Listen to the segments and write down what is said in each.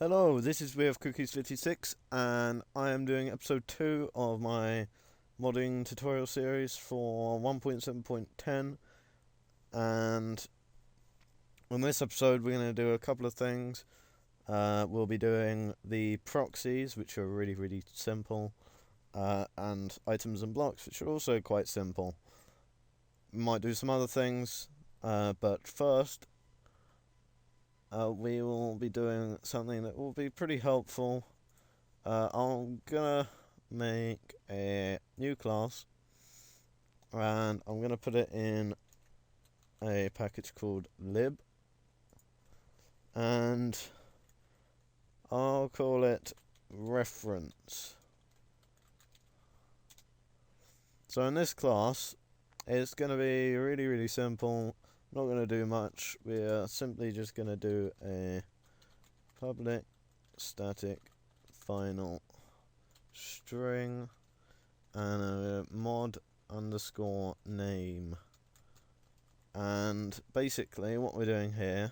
Hello, this is with Cookies56, and I am doing episode 2 of my modding tutorial series for 1.7.10. And in this episode, we're going to do a couple of things. We'll be doing the proxies, which are really simple, and items and blocks, which are also quite simple. We might do some other things, but first, we will be doing something that will be pretty helpful. I'm gonna make a new class, and I'm gonna put it in a package called lib, and I'll call it reference. So in this class, it's gonna be really simple. Not gonna do much. We're simply just gonna do a public static final string and a mod underscore name. And basically what we're doing here,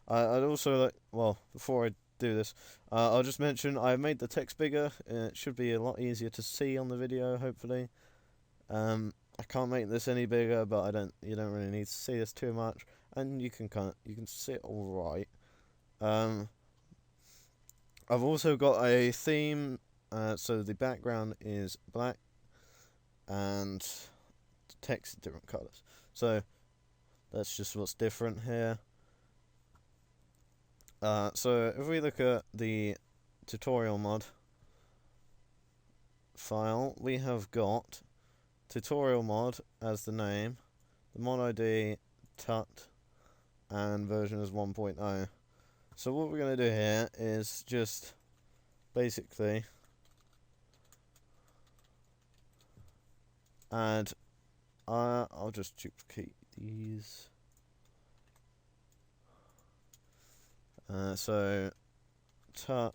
I'd also like, well, before I do this, I'll just mention I made the text bigger. It should be a lot easier to see on the video, hopefully. I can't make this any bigger, but you don't really need to see this too much, and you can see it all right. I've also got a theme, so the background is black and the text is different colours. So that's just what's different here. So if we look at the tutorial mod file, we have got tutorial mod as the name, the mod ID tut, and version is 1.0. So what we're going to do here is just basically add, I'll just duplicate these. So tut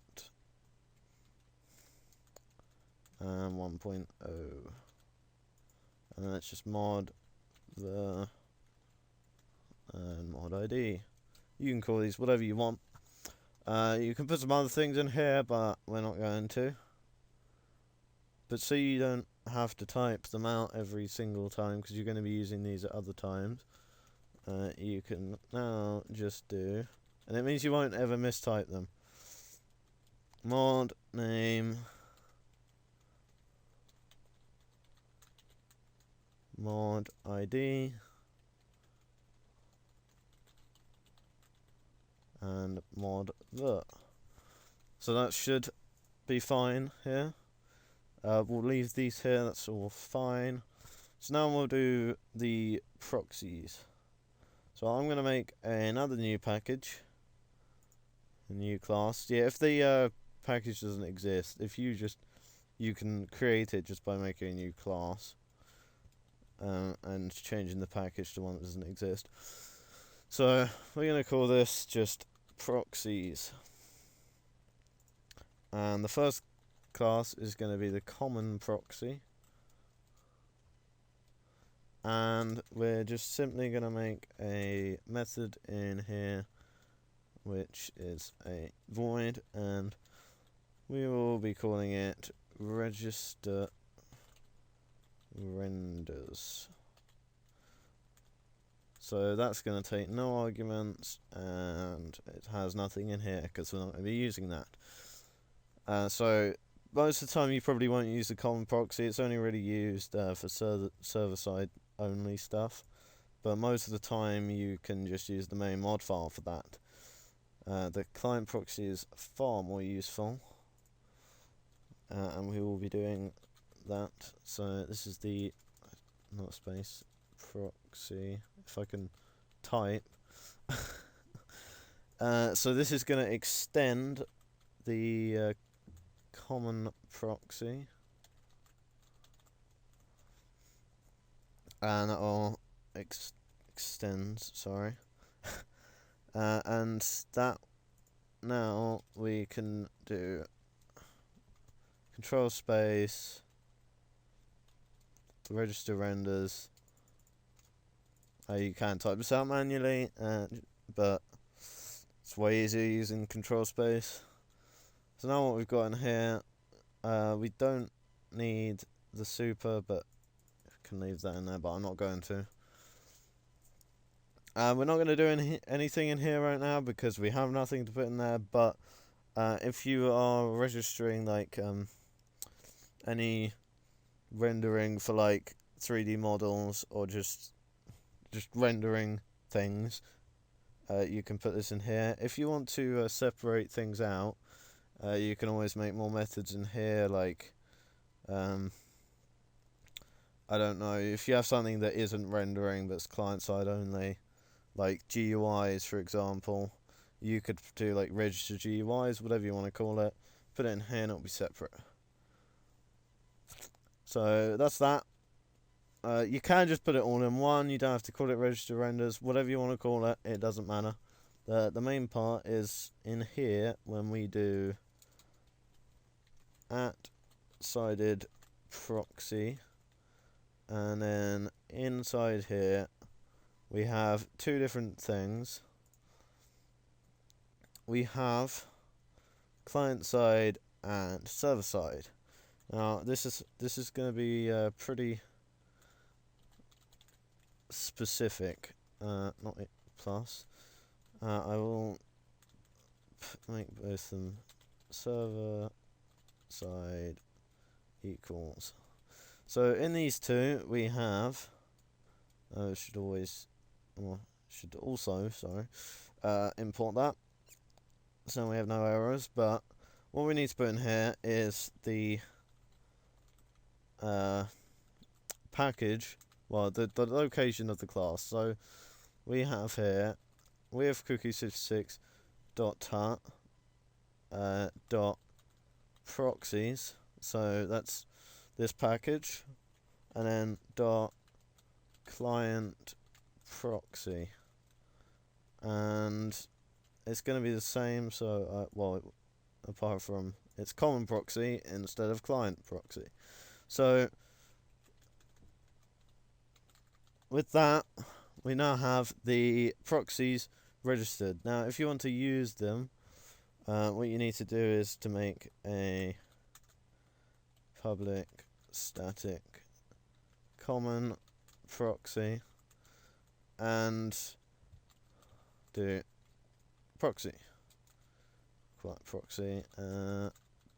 and 1.0, and then let's just mod the and mod ID. You can call these whatever you want. You can put some other things in here, but we're not going to. But so you don't have to type them out every single time, because you're going to be using these at other times, you can now just do, and it means you won't ever mistype them, mod name, mod ID, and mod the. So that should be fine here. We'll leave these here, that's all fine. So now we'll do the proxies. So I'm going to make another new package, a new class. Yeah, if the package doesn't exist, you can create it just by making a new class and changing the package to one that doesn't exist. So we're going to call this just proxies. And the first class is going to be the common proxy, and we're just simply going to make a method in here which is a void, and we will be calling it register renders. So that's going to take no arguments, and it has nothing in here because we're not going to be using that. So most of the time you probably won't use the common proxy. It's only really used for server side only stuff, but most of the time you can just use the main mod file for that. The client proxy is far more useful, and we will be doing that. So this is the, not space, proxy, if I can type. So this is going to extend the common proxy, and that will extends, sorry. And that, now we can do control space register renders. You can type this out manually, but It's way easier using control space. So now what we've got in here, we don't need the super, but I can leave that in there, but I'm not going to. We're not going to do anything in here right now because we have nothing to put in there, but if you are registering like any rendering for like 3D models or just rendering things, you can put this in here. If you want to separate things out, you can always make more methods in here, like I don't know, if you have something that isn't rendering that's client side only, like GUIs for example, you could do like register GUIs, whatever you want to call it, put it in here and it'll be separate. So that's that. You can just put it all in one, you don't have to call it register renders, whatever you want to call it, it doesn't matter. The main part is in here when we do @sided proxy, and then inside here we have two different things. We have client side and server side. Now this is going to be pretty specific, not plus. I will make both them server side equals. So in these two we have should also import that, so we have no errors. But what we need to put in here is the package, well, the location of the class. So we have here with cookie66 .tut dot proxies, so that's this package, and then dot client proxy, and it's going to be the same. So well, apart from it's common proxy instead of client proxy. So with that, we now have the proxies registered. Now if you want to use them, what you need to do is to make a public static common proxy and do proxy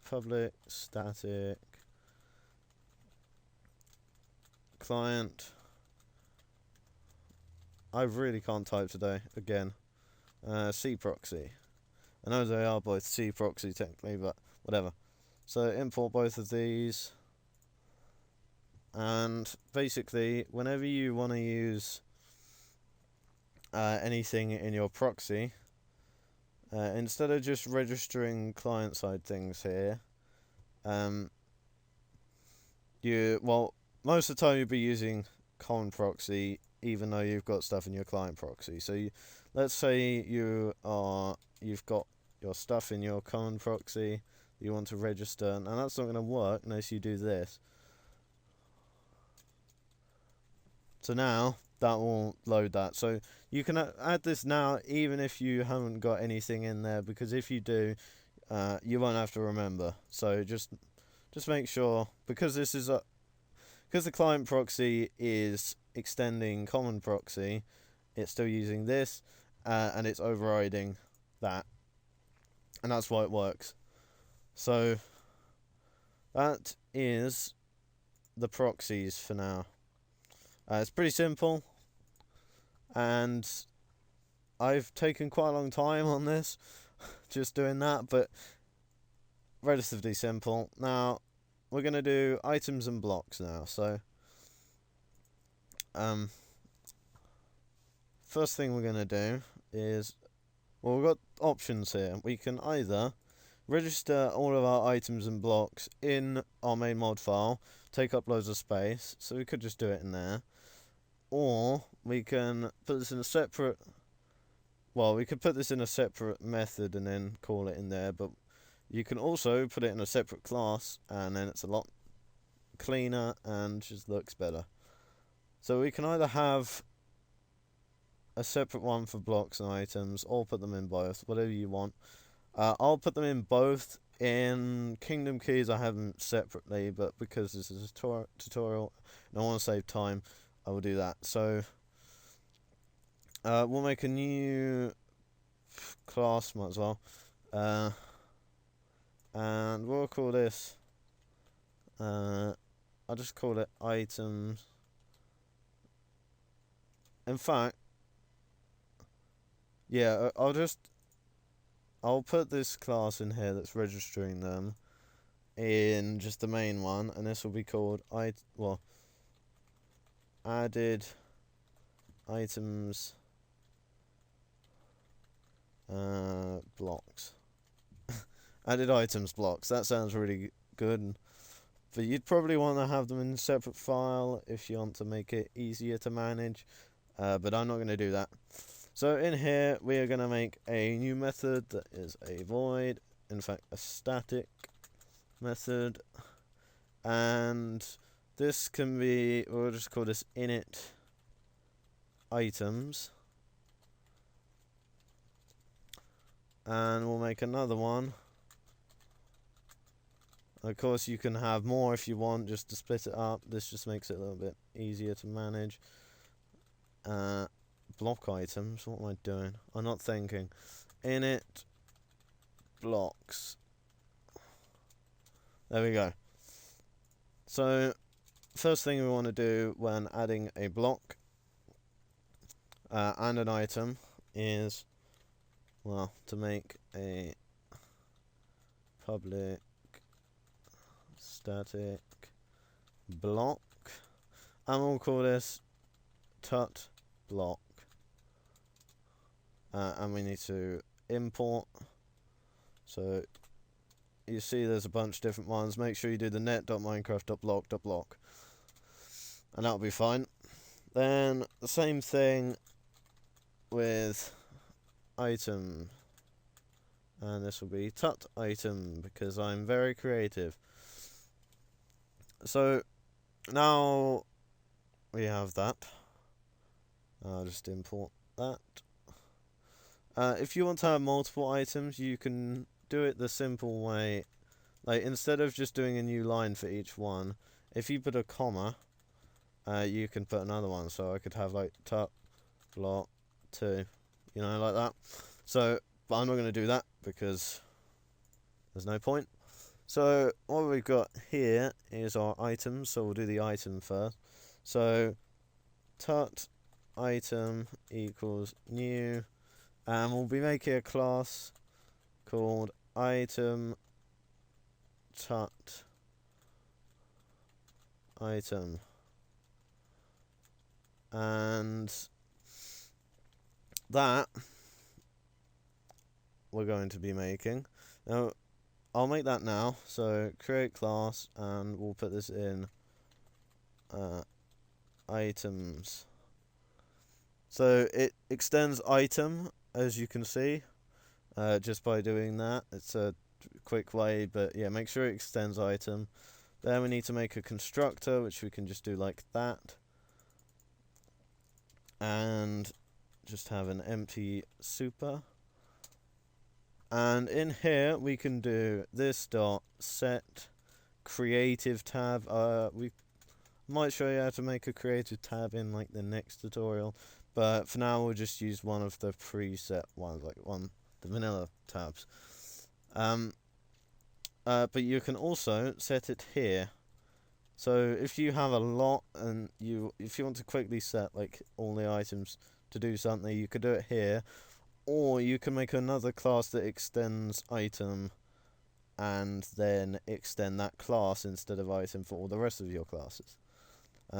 public static client. I really can't type today again. C proxy. I know they are both C proxy technically, but whatever. So import both of these, and basically whenever you want to use anything in your proxy, instead of just registering client side things here, most of the time you'll be using common proxy even though you've got stuff in your client proxy. So let's say you've got your stuff in your common proxy that you want to register, and that's not going to work unless you do this. So now that will load that. So you can add this now even if you haven't got anything in there, because if you do, you won't have to remember. So just make sure, because this is because the client proxy is extending common proxy, it's still using this, and it's overriding that, and that's why it works. So that is the proxies for now. It's pretty simple, and I've taken quite a long time on this just doing that, but relatively simple. Now we're going to do items and blocks now. So first thing we're going to do is, well, we've got options here. We can either register all of our items and blocks in our main mod file, take up loads of space, so we could just do it in there, or we can put this in a separate, well, we could put this in a separate method and then call it in there, but you can also put it in a separate class and then it's a lot cleaner and just looks better. So we can either have a separate one for blocks and items, or put them in both, whatever you want. I'll put them in both. In Kingdom Keys I have them separately, but because this is a tutorial and I want to save time, I will do that. So we'll make a new class, might as well, and we'll call this, I'll just call it items. In fact, yeah, I'll put this class in here that's registering them in just the main one, and this will be called added items blocks. Added items blocks. That sounds really good. But you'd probably want to have them in a separate file if you want to make it easier to manage. But I'm not going to do that. So in here we are going to make a new method that is a void, in fact a static method, and this can be, we'll just call this init items, and we'll make another one. Of course you can have more if you want, just to split it up. This just makes it a little bit easier to manage. Block items, what am I doing? I'm not thinking. Init blocks. There we go. So first thing we want to do when adding a block and an item is, well, to make a public static block, and we'll call this tut block, and we need to import. So you see there's a bunch of different ones. Make sure you do the net.minecraft.block.block, and that'll be fine. Then the same thing with item, and this will be tut item because I'm very creative. So now we have that. I'll just import that. If you want to have multiple items, you can do it the simple way. Like, instead of just doing a new line for each one, if you put a comma, you can put another one. So I could have like tut block 2, you know, like that. So, but I'm not going to do that because there's no point. So what we've got here is our items, so we'll do the item first. So tut item equals new, and we'll be making a class called item tut item, and that we're going to be making. Now I'll make that now, so create class, and we'll put this in items. So it extends item, as you can see, just by doing that. It's a quick way, but yeah, make sure it extends item. Then we need to make a constructor, which we can just do like that, and just have an empty super. And in here we can do this dot set creative tab. We might show you how to make a creative tab in like the next tutorial, but for now we'll just use one of the preset ones, like the vanilla tabs. But you can also set it here. So if you have a lot and if you want to quickly set like all the items to do something, you could do it here. Or you can make another class that extends item and then extend that class instead of item for all the rest of your classes.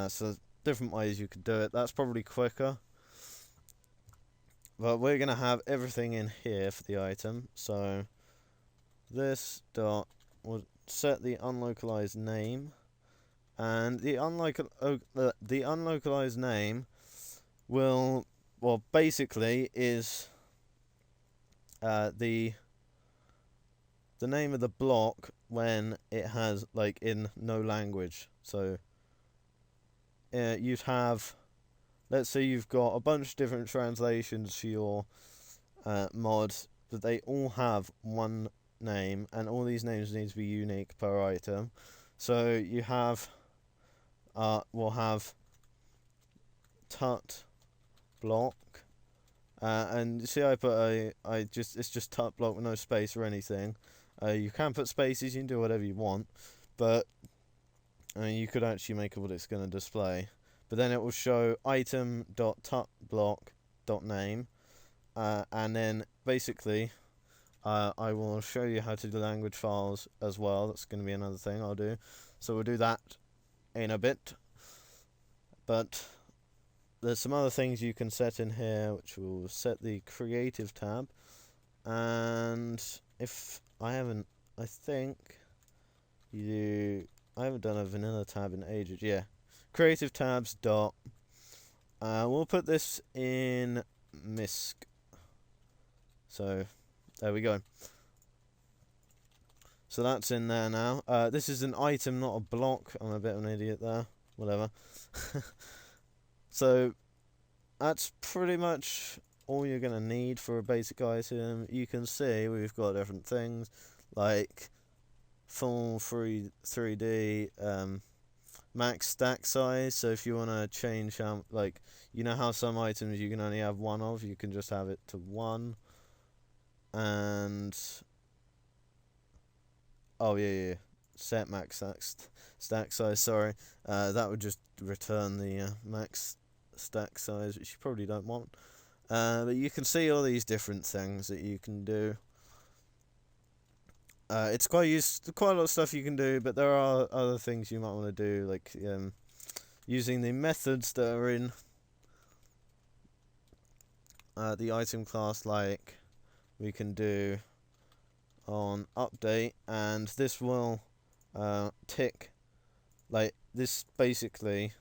So different ways you could do it. That's probably quicker. But we're going to have everything in here for the item. So this dot will set the unlocalized name. And the unlocalized name will, well, basically is the name of the block when it has like in no language. So you'd have, let's say you've got a bunch of different translations for your mod, but they all have one name, and all these names need to be unique per item. So you have, we'll have tut block, and you see I put it's just tut block with no space or anything. You can put spaces, you can do whatever you want, but you could actually make it what it's going to display. But then it will show item.tutblock.name, and then basically I will show you how to do language files as well. That's going to be another thing I'll do. So we'll do that in a bit. But there's some other things you can set in here, which will set the creative tab. And if I haven't, I think I haven't done a vanilla tab in ages. Yeah, creative tabs dot. We'll put this in MISC. So there we go. So that's in there now. This is an item, not a block. I'm a bit of an idiot there. Whatever. So that's pretty much all you're going to need for a basic item. You can see we've got different things like full 3D, max stack size. So if you want to change how, like, you know how some items you can only have one of, you can just have it to one. And oh yeah, set max stack size. Sorry, that would just return the max stack size, which you probably don't want. But you can see all these different things that you can do. It's quite a lot of stuff you can do, but there are other things you might want to do, like using the methods that are in the item class, like we can do on update, and this will tick, like this basically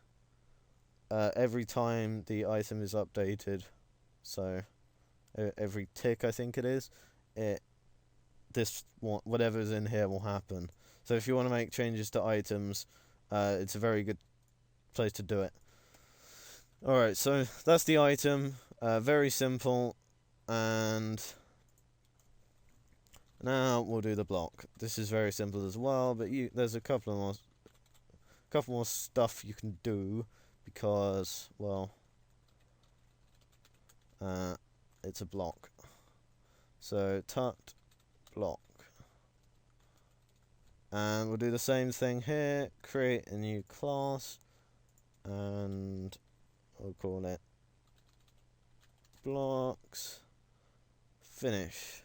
every time the item is updated. So every tick, I think it is, whatever's in here will happen. So if you want to make changes to items, it's a very good place to do it. Alright, so that's the item. Very simple. And now we'll do the block. This is very simple as well, but there's a couple more stuff you can do because, well, it's a block. So tut block, and we'll do the same thing here. Create a new class, and we'll call it blocks. Finish.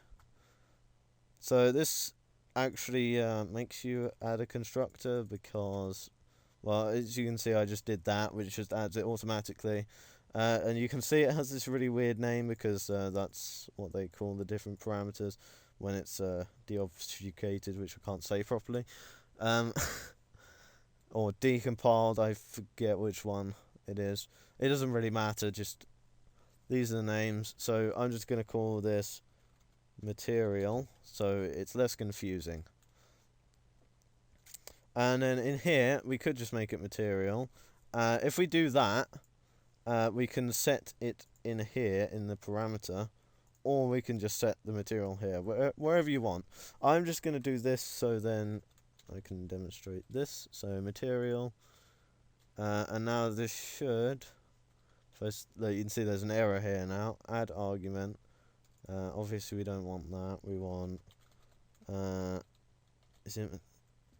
So this actually makes you add a constructor because, well, as you can see, I just did that, which just adds it automatically. And you can see it has this really weird name because that's what they call the different parameters when it's deobfuscated, which I can't say properly. Or decompiled, I forget which one it is. It doesn't really matter, just these are the names. So I'm just going to call this material, so it's less confusing. And then in here, we could just make it material. If we do that, we can set it in here in the parameter, or we can just set the material here, wherever you want. I'm just going to do this so then I can demonstrate this. So material, and now this should, first, you can see there's an error here now. Add argument. Obviously we don't want that. We want,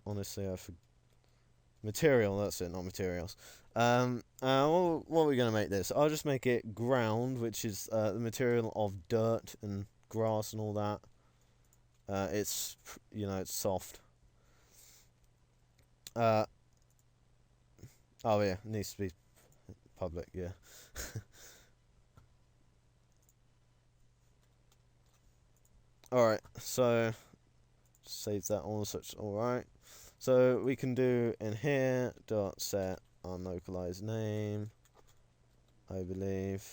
honestly, material, that's it, not materials. What are we going to make this? I'll just make it ground, which is the material of dirt and grass and all that. It's, it's soft. Oh yeah, it needs to be public, yeah. Alright, so save that all, such alright. So we can do in here dot set unlocalized name, I believe.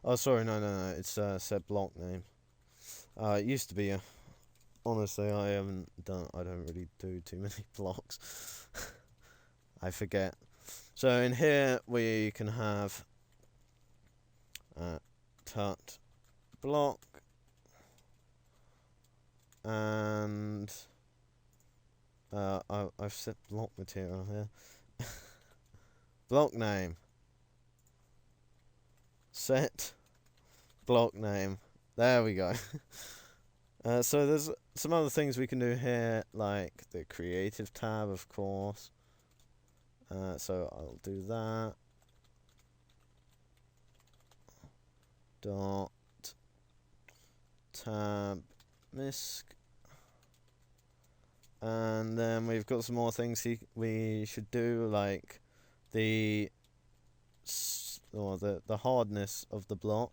Oh, sorry, no. It's set block name. It used to be a. Honestly, I don't really do too many blocks. I forget. So in here we can have tut block and I've set block material here. Block name. Set block name. There we go. So there's some other things we can do here, like the creative tab, of course. So I'll do that. Dot tab misc. And then we've got some more things we should do, like the hardness of the block.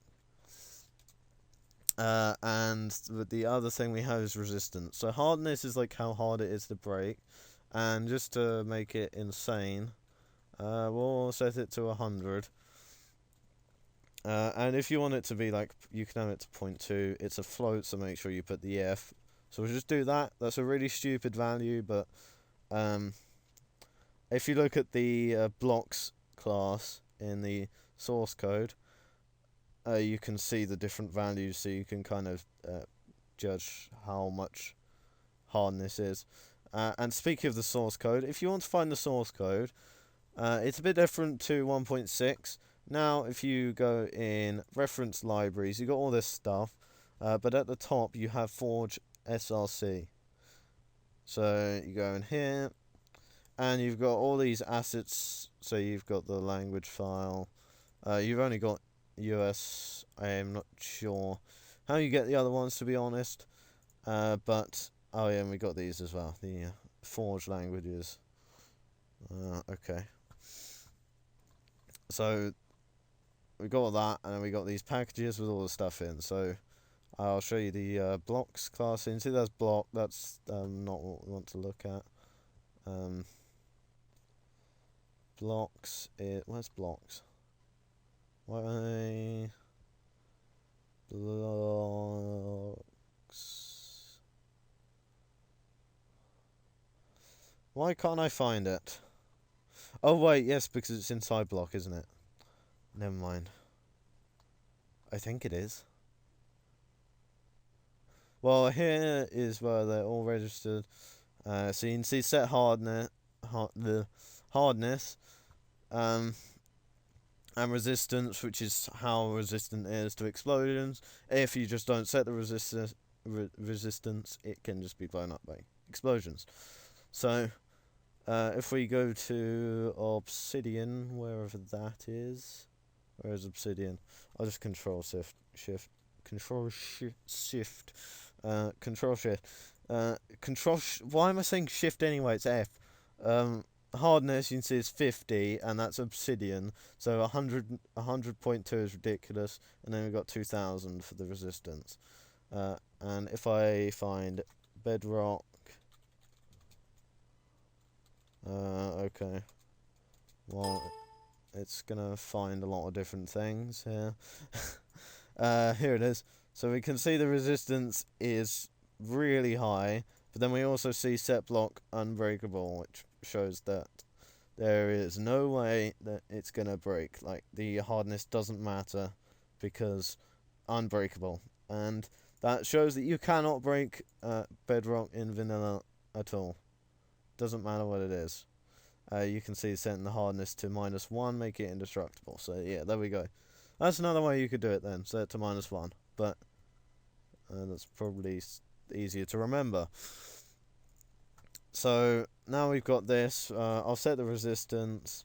And the other thing we have is resistance. So hardness is like how hard it is to break, and just to make it insane, we'll set it to 100. And if you want it to be like, you can have it to 0.2. It's a float, so make sure you put the F. So we'll just do that. That's a really stupid value, but if you look at the blocks class in the source code, you can see the different values, so you can kind of judge how much hardness is. And speaking of the source code, if you want to find the source code, it's a bit different to 1.6. Now, if you go in reference libraries, you got all this stuff, but at the top you have Forge SRC. So you go in here, and you've got all these assets. So you've got the language file. You've only got US. I am not sure how you get the other ones, to be honest. But oh yeah, and we got these as well. The Forge languages. Okay. So we got all that, and then we got these packages with all the stuff in. So I'll show you the blocks class. You can see that's block. That's not what we want to look at. Blocks. Where's blocks? Why blocks? Why can't I find it? Oh wait, yes, because it's inside block, isn't it? Never mind. I think it is. Well, here is where they're all registered. So you can see set hardness, the hardness, and resistance, which is how resistant it is to explosions. If you just don't set the resistance, it can just be blown up by explosions. So if we go to Obsidian, wherever that is, where is Obsidian? I'll just control shift, control shift. Why am I saying shift anyway? It's F. Hardness, you can see, is 50, and that's Obsidian. So 100.2 is ridiculous, and then we've got 2000 for the resistance. And if I find bedrock, okay, well, it's gonna find a lot of different things here. Here it is. So we can see the resistance is really high, but then we also see set block unbreakable, which shows that there is no way that it's gonna break. Like, the hardness doesn't matter, because unbreakable. And that shows that you cannot break bedrock in vanilla at all. Doesn't matter what it is. You can see setting the hardness to -1, make it indestructible. So yeah, there we go. That's another way you could do it then, set it to -1. But that's probably easier to remember. So now we've got this. I'll set the resistance,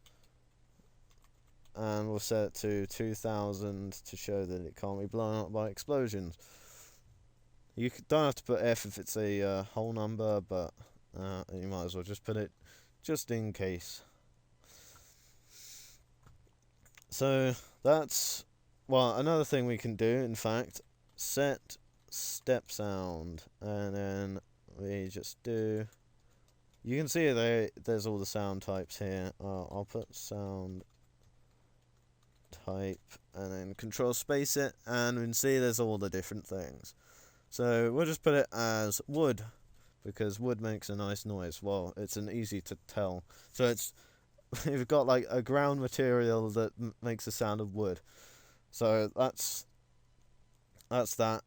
and we'll set it to 2000 to show that it can't be blown up by explosions. You don't have to put F if it's a whole number, but you might as well just put it just in case. So that's, well, another thing we can do, in fact, set step sound, and then we just do, you can see there's all the sound types here. I'll put sound type, and then control space it, and we can see there's all the different things. So we'll just put it as wood, because wood makes a nice noise. Well, it's an easy to tell. So it's we've got like a ground material that makes the sound of wood. So that's that.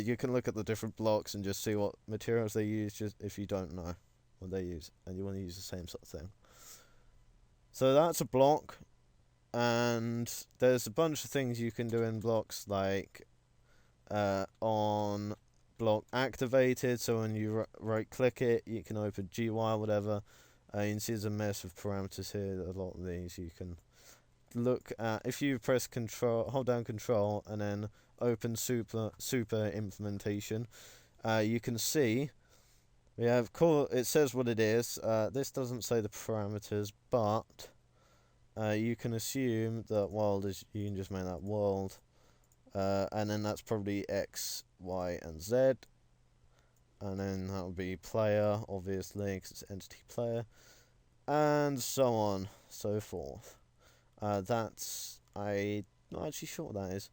You can look at the different blocks and just see what materials they use, just if you don't know what they use and you want to use the same sort of thing. So that's a block, and there's a bunch of things you can do in blocks, like on block activated, so when you right click it, you can open GUI or whatever. You can see there's a mess of parameters here. A lot of these you can look at. If you press control, hold down control, and then open super implementation, you can see we have it says what it is. This doesn't say the parameters, but you can assume that world is, you can just make that world, and then that's probably X, Y, and Z, and then that would be player, obviously, because it's entity player, and so on, so forth. I'm not actually sure what that is.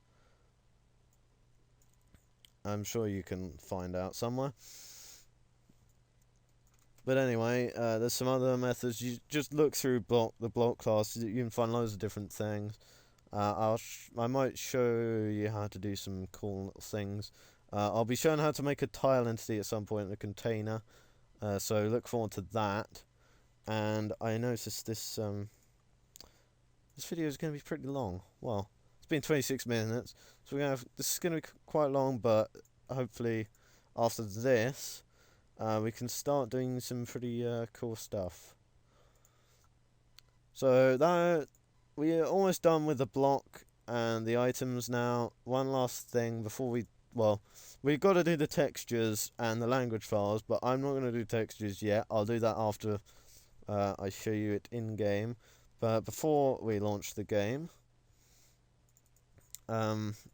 I'm sure you can find out somewhere. But anyway, there's some other methods. You just look through the block class. You can find loads of different things. I might show you how to do some cool little things. I'll be showing how to make a tile entity at some point in a container. So look forward to that. And I noticed this video is going to be pretty long. Well, it's been 26 minutes, so this is going to be quite long. But hopefully, after this, we can start doing some pretty cool stuff. So that we're almost done with the block and the items now. One last thing before we've got to do the textures and the language files, but I'm not going to do textures yet. I'll do that after I show you it in game. But before we launch the game,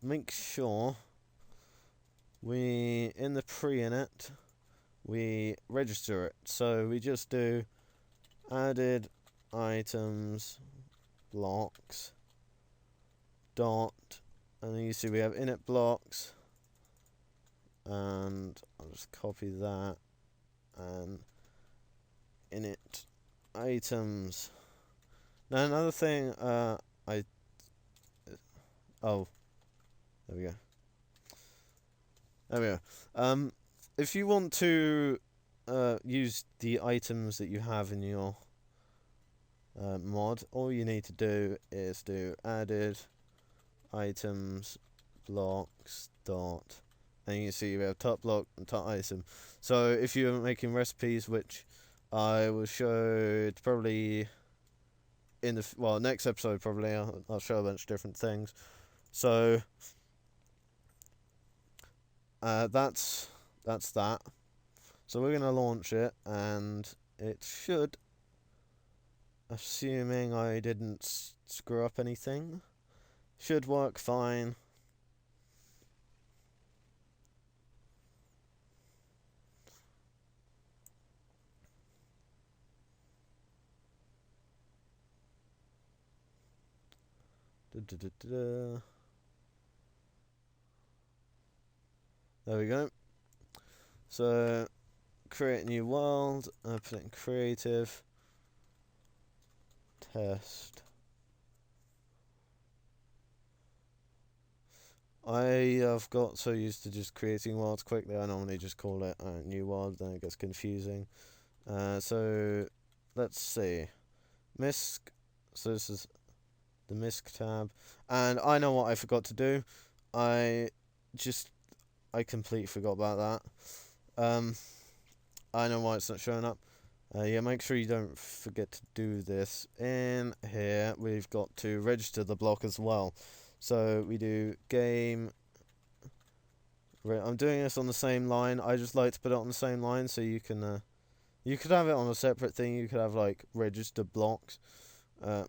make sure in the pre-init we register it. So we just do added items blocks dot, and then you see we have init blocks, and I'll just copy that, and init items. Now another thing, there we go. There we go. If you want to use the items that you have in your mod, all you need to do is do added items blocks dot, and you can see we have top block and top item. So if you're making recipes, which I will show probably in the next episode, probably I'll show a bunch of different things. So that's that. So we're gonna launch it, and it should, assuming I didn't screw up anything, should work fine. There we go. So create a new world, put it in creative, test. I have got so used to just creating worlds quickly, I normally just call it a new world, then it gets confusing. So let's see. MISC, so this is the MISC tab, and I know what I forgot to do. I completely forgot about that. I know why it's not showing up. Yeah, make sure you don't forget to do this. In here, we've got to register the block as well. So we do game. I'm doing this on the same line. I just like to put it on the same line, so you can. You could have it on a separate thing. You could have like register blocks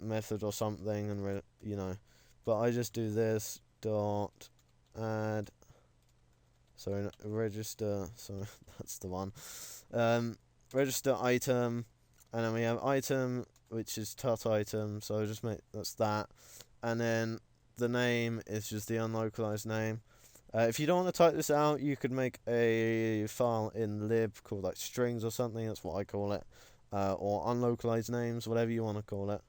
method or something, and But I just do this dot add. So register. So that's the one. Register item, and then we have item, which is tut item. So just that's that. and then the name is just the unlocalized name. If you don't want to type this out, you could make a file in lib called like strings or something. That's what I call it, or unlocalized names, whatever you want to call it.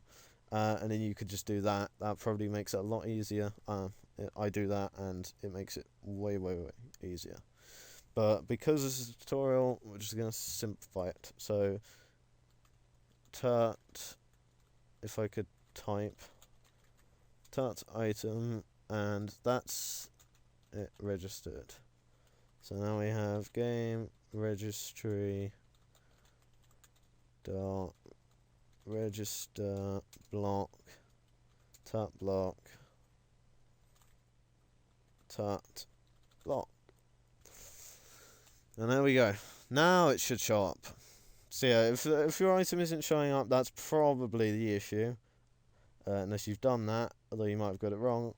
And then you could just do that. That probably makes it a lot easier. I do that, and it makes it way easier. But because this is a tutorial, we're just gonna simplify it. So, tut, if I could type tut item, and that's it registered. So now we have game registry dot register block tut block tut block, and there we go. Now it should show up. So yeah, if your item isn't showing up, that's probably the issue. Unless you've done that, although you might have got it wrong,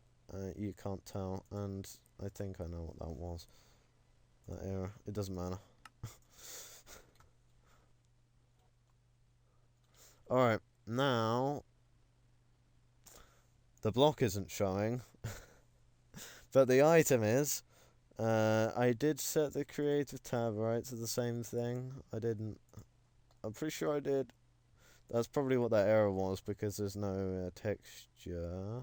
you can't tell. And I think I know what that was. That error. It doesn't matter. Alright, now the block isn't showing, but the item is. I did set the creative tab right to the same thing. I didn't. I'm pretty sure I did. That's probably what that error was, because there's no texture.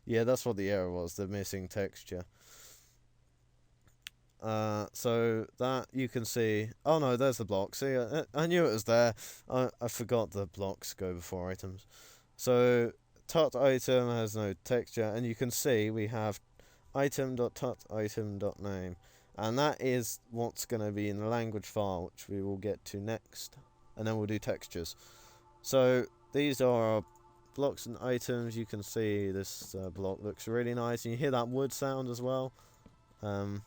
Yeah, that's what the error was, the missing texture. So that you can see. Oh no, there's the block. See, I knew it was there. I forgot the blocks go before items. So tut item has no texture, and you can see we have item.tut_item.name, and that is what's going to be in the language file, which we will get to next, and then we'll do textures. So these are our blocks and items. You can see this block looks really nice, and you hear that wood sound as well. And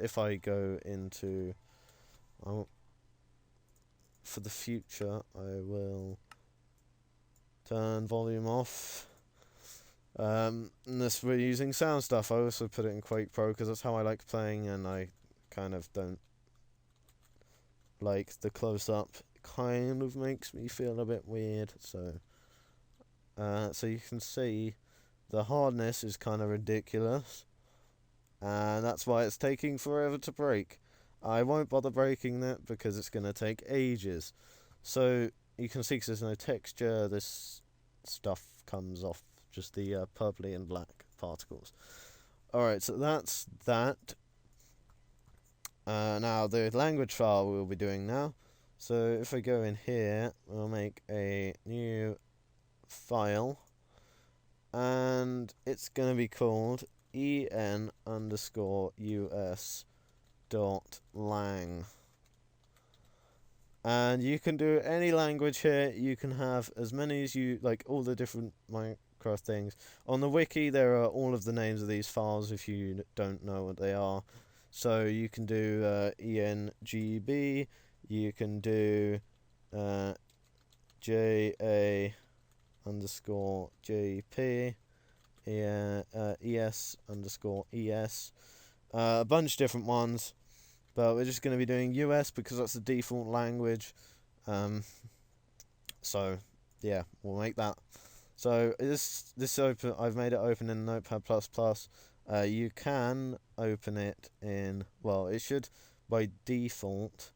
if I go into, for the future, I will turn volume off. Unless we're using sound stuff, I also put it in Quake Pro because that's how I like playing, and I kind of don't like the close-up. It kind of makes me feel a bit weird, so you can see the hardness is kind of ridiculous, and that's why it's taking forever to break. I won't bother breaking that because it's going to take ages. So you can see, because there's no texture, this stuff comes off just the purpley and black particles. Alright, so that's that. Now the language file we'll be doing now. So if I go in here, we'll make a new file, and it's going to be called en_us.lang. And you can do any language here. You can have as many as you like, all the different Minecraft things. On the wiki there are all of the names of these files if you don't know what they are. So you can do engb, you can do ja_jp, es_es, a bunch of different ones, but we're just going to be doing US because that's the default language. So yeah, we'll make that. So this open, I've made it open in Notepad++. You can open it in, well, it should by default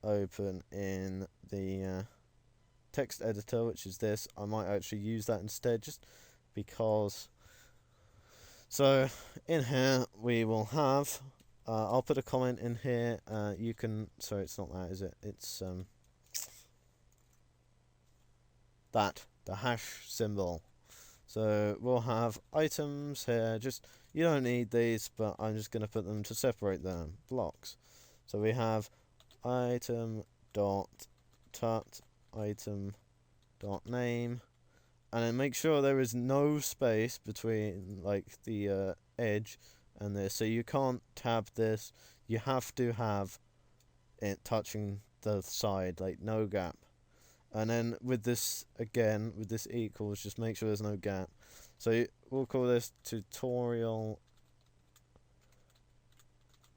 open in the text editor, which is this. I might actually use that instead, just because. So in here we will have, I'll put a comment in here. You can, sorry, it's not that, is it? It's that, the hash symbol. So we'll have items here. Just, you don't need these, but I'm just going to put them to separate them, blocks. So we have item dot tut item dot name, and then make sure there is no space between like the edge and this. So you can't tab this. You have to have it touching the side, like no gap. And then with this, again, with this equals, just make sure there's no gap. So we'll call this tutorial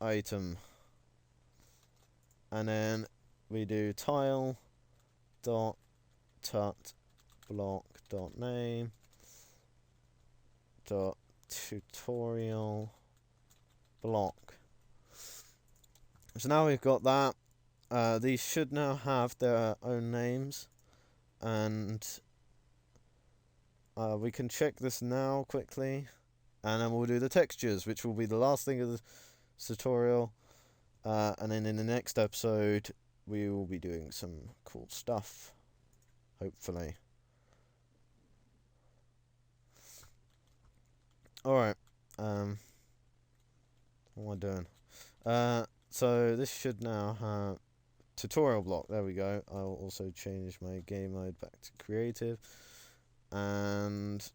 item. And then we do tile dot tut block dot name dot tutorial block. So now we've got that. These should now have their own names, and we can check this now quickly, and then we'll do the textures, which will be the last thing of the tutorial. And then in the next episode, we will be doing some cool stuff, hopefully. Alright, what am I doing? So this should now have tutorial block. There we go. I'll also change my game mode back to creative, and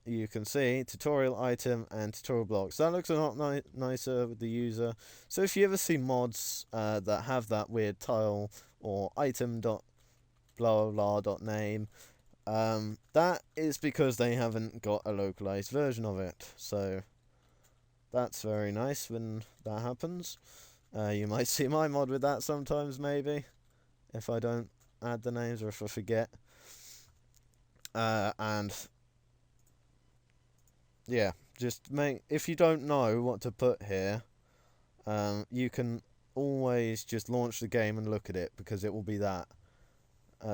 you can see tutorial item and tutorial blocks. That looks a lot nicer with the user. So if you ever see mods that have that weird tile or item dot blah blah blah dot name, that is because they haven't got a localized version of it. So that's very nice when that happens. You might see my mod with that sometimes, maybe, if I don't add the names or if I forget. And yeah, just if you don't know what to put here, you can always just launch the game and look at it, because it will be that.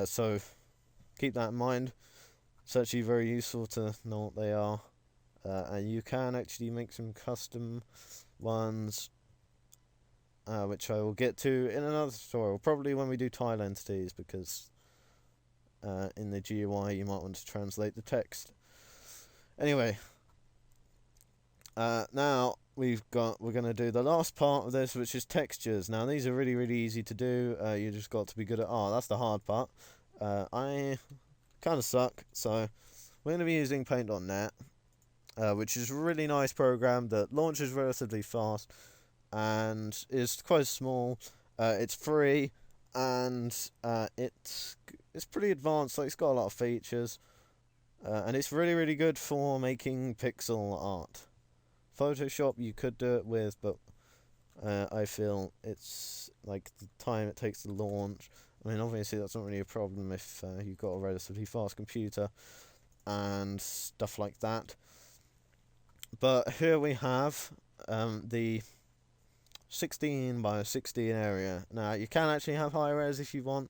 So keep that in mind. It's actually very useful to know what they are. And you can actually make some custom ones, which I will get to in another tutorial, probably when we do tile entities, because in the GUI you might want to translate the text. Anyway, now we're going to do the last part of this, which is textures. Now these are really easy to do. You just got to be good at. That's the hard part. I kind of suck, so we're going to be using paint.net, which is a really nice program that launches relatively fast and is quite small. It's free, and it's pretty advanced. Like, it's got a lot of features, and it's really good for making pixel art. Photoshop you could do it with, but I feel it's like the time it takes to launch. I mean, obviously that's not really a problem if you've got a relatively fast computer and stuff like that. But here we have the 16 by 16 area. Now you can actually have high res if you want,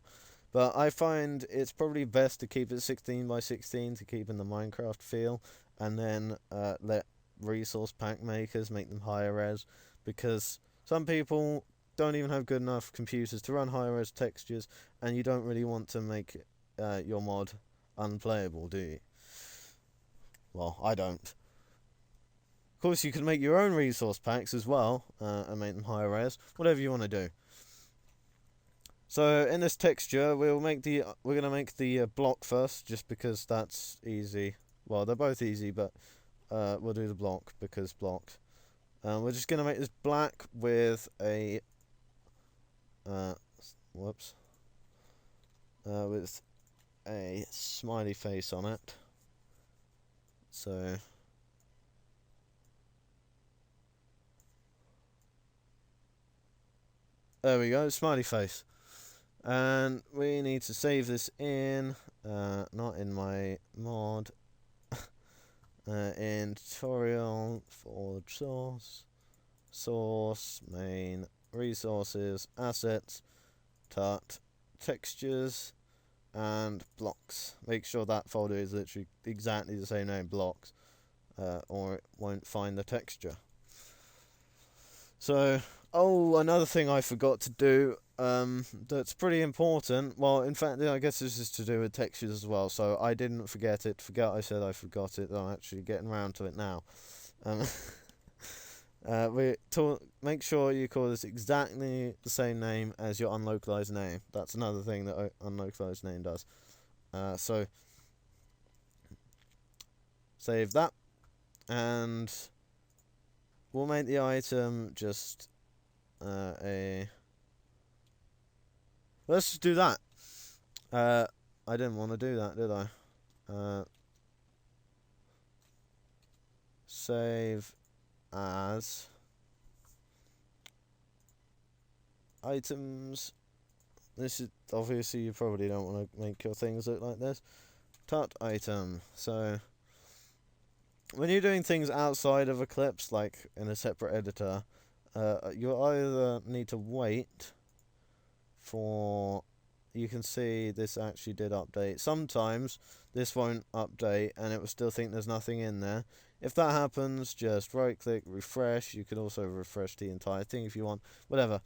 but I find it's probably best to keep it 16 by 16 to keep in the Minecraft feel, and then let resource pack makers make them higher res, because some people don't even have good enough computers to run higher res textures, and you don't really want to make your mod unplayable, do you? Well, I don't. Of course, you can make your own resource packs as well, and make them higher res, whatever you want to do. So in this texture, we're gonna make the block first, just because that's easy. Well, they're both easy, but we'll do the block because blocks. We're just gonna make this black with a with a smiley face on it. So there we go, smiley face. And we need to save this in, not in my mod, in tutorial source main resources assets textures and blocks. Make sure that folder is literally exactly the same name, blocks, or it won't find the texture. So, another thing I forgot to do, that's pretty important. Well, in fact, I guess this is to do with textures as well, so I didn't forget it. I said I forgot it. I'm actually getting around to it now. Make sure you call this exactly the same name as your unlocalized name. That's another thing that unlocalized name does. So save that, and we'll make the item just let's just do that. I didn't want to do that, did I? Save as items. This is obviously, you probably don't want to make your things look like this. tut item. So when you're doing things outside of Eclipse, like in a separate editor, you either need to wait for, you can see this actually did update. Sometimes this won't update and it will still think there's nothing in there. If that happens, just right click, refresh. You can also refresh the entire thing if you want, whatever.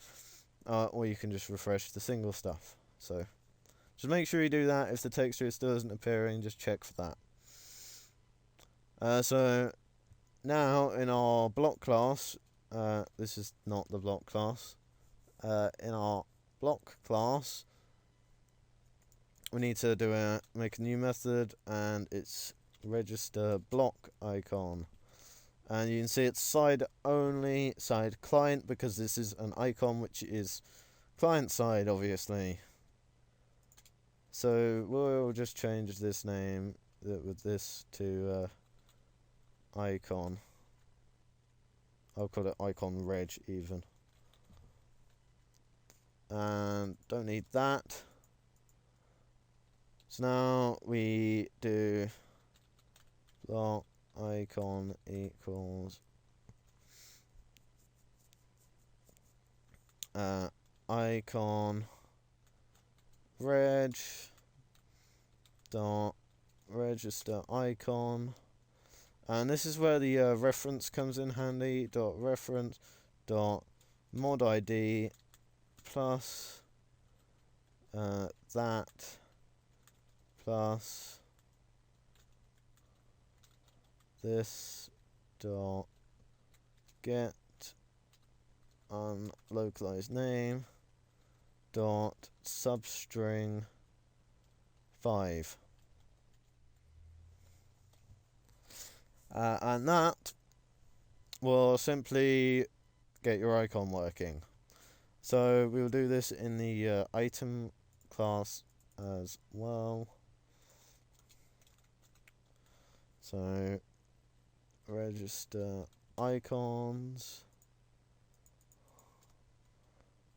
Or you can just refresh the single stuff. So just make sure you do that. If the texture still isn't appearing, just check for that. So now in our block class, this is not the block class. In our block class, we need to make a new method, and it's register block icon. And you can see it's side only, side client, because this is an icon which is client side, obviously. So we'll just change this name with this to icon. I'll call it icon reg even. And don't need that. So now we do block icon equals icon reg dot register icon, and this is where the reference comes in handy. Dot reference dot mod id plus that plus this dot get unlocalized name dot substring 5, and that will simply get your icon working. So we'll do this in the item class as well. So register icons.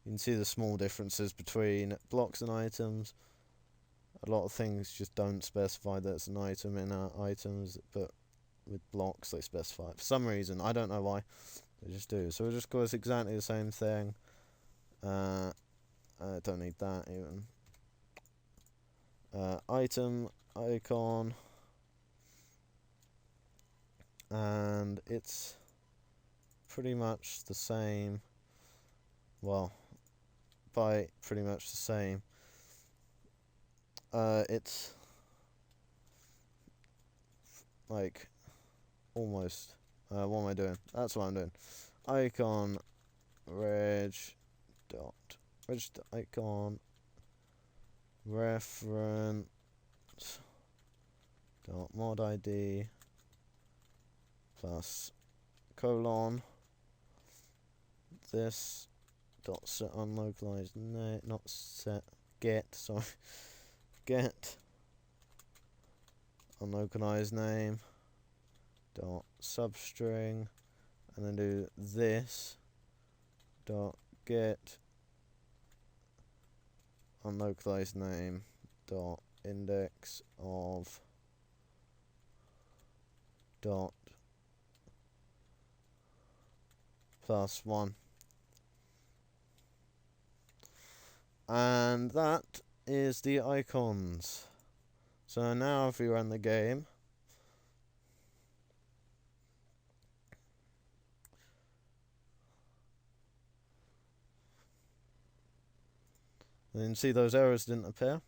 You can see the small differences between blocks and items. A lot of things just don't specify that it's an item in items, but with blocks they specify it. For some reason, I don't know why, they just do. So we'll just call this exactly the same thing. I don't need that even. Item icon, and it's pretty much the same. Well, by pretty much the same. It's like almost. What am I doing? That's what I'm doing. Icon reg dot register icon reference dot mod id plus colon this dot set unlocalized name, not set, get, sorry, get unlocalized name dot substring, and then do this dot get unlocalized name dot index of dot +1. And that is the icons. So now if we run the game, then see those errors didn't appear.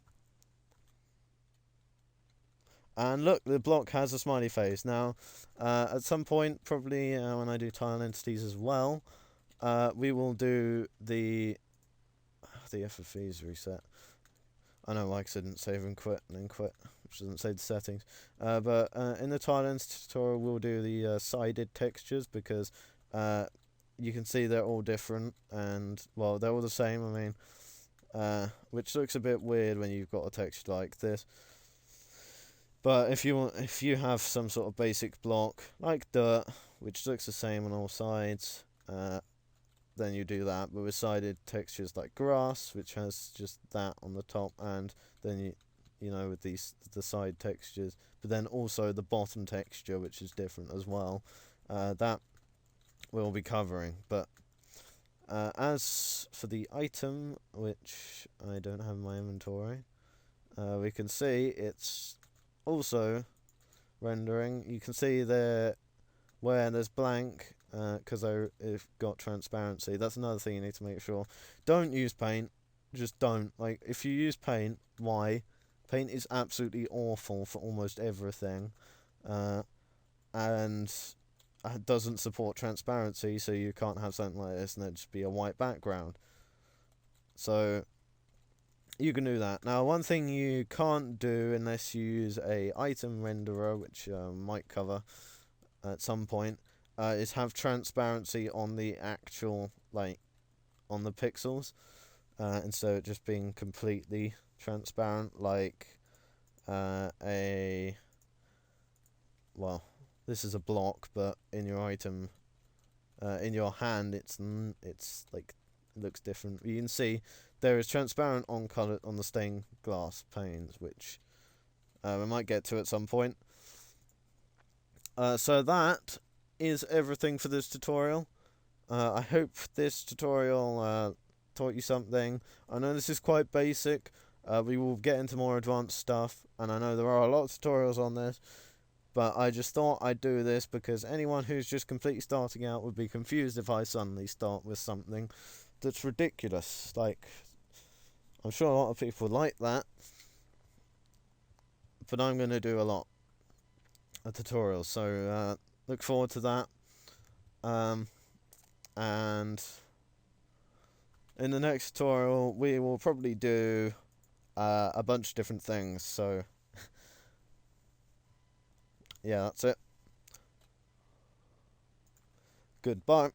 And look, the block has a smiley face. Now, at some point, probably when I do tile entities as well, we will do the FFE's reset. I know, like I said, didn't save and then quit, which doesn't save the settings. But in the tile entity tutorial, we'll do the sided textures, because you can see they're all different, and well, they're all the same. I mean, which looks a bit weird when you've got a texture like this. But if you have some sort of basic block like dirt, which looks the same on all sides, then you do that. But with sided textures like grass, which has just that on the top, and then you know, with the side textures, but then also the bottom texture, which is different as well. That we'll be covering. But as for the item, which I don't have in my inventory, we can see it's also rendering. You can see there where there's blank, because I've got transparency. That's another thing you need to make sure. Don't use paint. Just don't. Like, if you use paint, why? Paint is absolutely awful for almost everything. And it doesn't support transparency, so you can't have something like this and then just be a white background. So you can do that. Now, one thing you can't do unless you use a item renderer, which might cover at some point, is have transparency on the actual, like, on the pixels, instead of just being completely transparent, like well, this is a block, but in your item, in your hand, it's like, it looks different. You can see there is transparent on color on the stained glass panes, which we might get to at some point. So that is everything for this tutorial. I hope this tutorial taught you something. I know this is quite basic. We will get into more advanced stuff, and I know there are a lot of tutorials on this, but I just thought I'd do this because anyone who's just completely starting out would be confused if I suddenly start with something that's ridiculous. Like, I'm sure a lot of people like that, but I'm going to do a lot of tutorials, so look forward to that. And in the next tutorial, we will probably do a bunch of different things, so yeah, that's it. Goodbye.